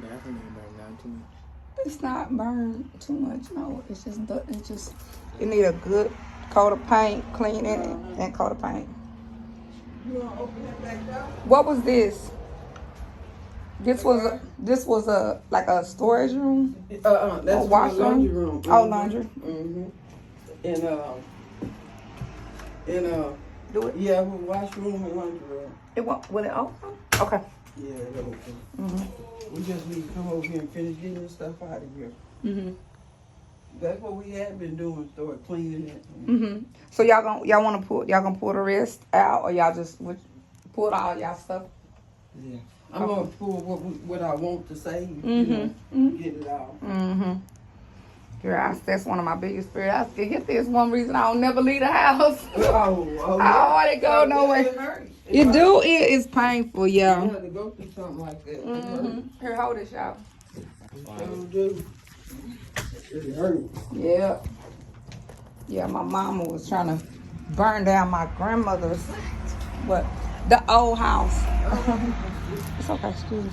bathroom ain't burned down too much. It's not burned too much, no. It's just, you need a good coat of paint, clean it, and coat of paint. You want to open that back door? What was this? This was a like a storage room. That's my washroom? laundry room. Oh, laundry. Mm-hmm. Do it. Yeah, washroom and laundry room. Will it open? Okay. Yeah, it open. Mhm. We just need to come over here and finish getting this stuff out of here. Mhm. That's what we had been doing, start cleaning it. Mhm. So y'all gonna pull the rest out, or y'all just pull all y'all stuff? Yeah. I'm gonna pull what I want to say, get it out. Mhm. Girl, that's one of my biggest fears. I get this one reason I don't never leave the house. I don't want to go nowhere. It hurts. It do. It is painful, yeah. You have to go through something like that. It hurts. Here, hold this, y'all. It do. It hurts. Yeah. Yeah, my mama was trying to burn down my grandmother's, the old house. It's okay, excuse me.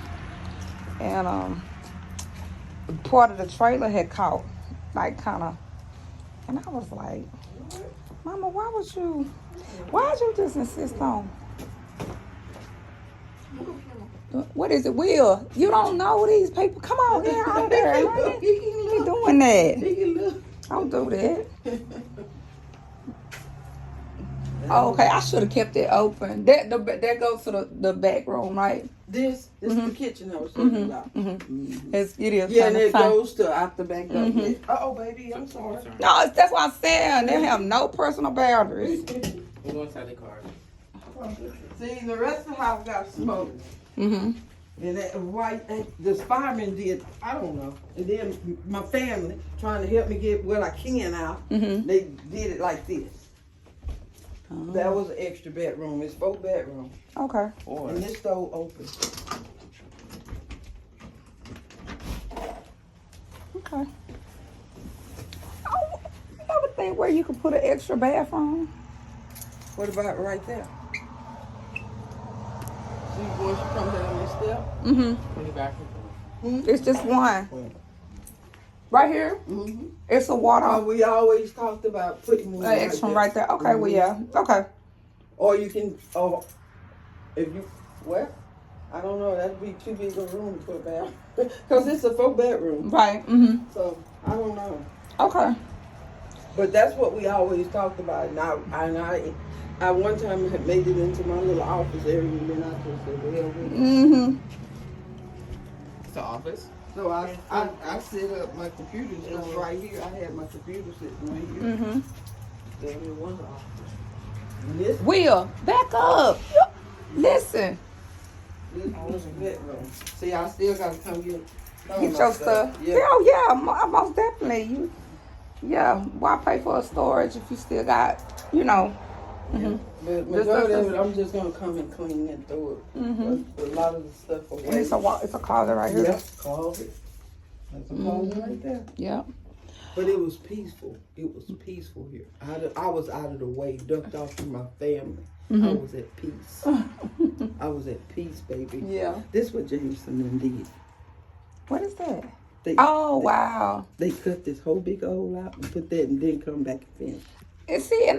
And part of the trailer had caught, like kind of, and I was like, Mama, why'd you just insist on? What is it, Will? You don't know these people. Come on, get out of there, man. You doing that? Don't do that. Oh, okay, I should have kept it open. That goes to the back room, right? This is the kitchen I was talking about. It is. Yeah, and it goes to out the back door. Uh-oh, baby, I'm sorry. No, that's what I'm saying. They have no personal boundaries. We'll go inside the car. See, the rest of the house got smoke. Mm-hmm. And the firemen did, I don't know. And then my family, trying to help me get what I can out, they did it like this. Oh. That was an extra bedroom. It's 4 bedrooms. Okay. And this door open. Okay. Oh, you ever think where you could put an extra bathroom? What about right there? See, once you come down this step? Mm-hmm. In the bathroom. It's just one. Right here? Mm-hmm. It's a water. We always talked about putting one Extra right there. Okay, well, yeah. Okay. Or you can, if you, I don't know, that'd be too big a room to put a bath. Because it's a 4 bedroom. Right. Mm-hmm. So, I don't know. Okay. But that's what we always talked about. And I one time had made it into my little office area, and then I just said, well, Mm-hmm. It's the office. so I set up my computer just right here. I had my computer sitting right here. Mm-hmm. There it was an office. And this Will, back up. Listen. was a bedroom. See, I still got to come get Your stuff. Yeah. Oh, yeah. Most definitely. Why pay for a storage if you still got, Mm-hmm. But majority of it, I'm just gonna come and clean and throw it. A lot of the stuff away. And it's a closet right here. Yeah, closet. That's a closet right there. Yeah. But it was peaceful. It was peaceful here. I was out of the way, ducked off from my family. I was at peace. I was at peace, baby. Yeah. This is what Jameson and did. What is that? Wow. Wow. They cut this whole big hole out and put that and then come back and finish. And see,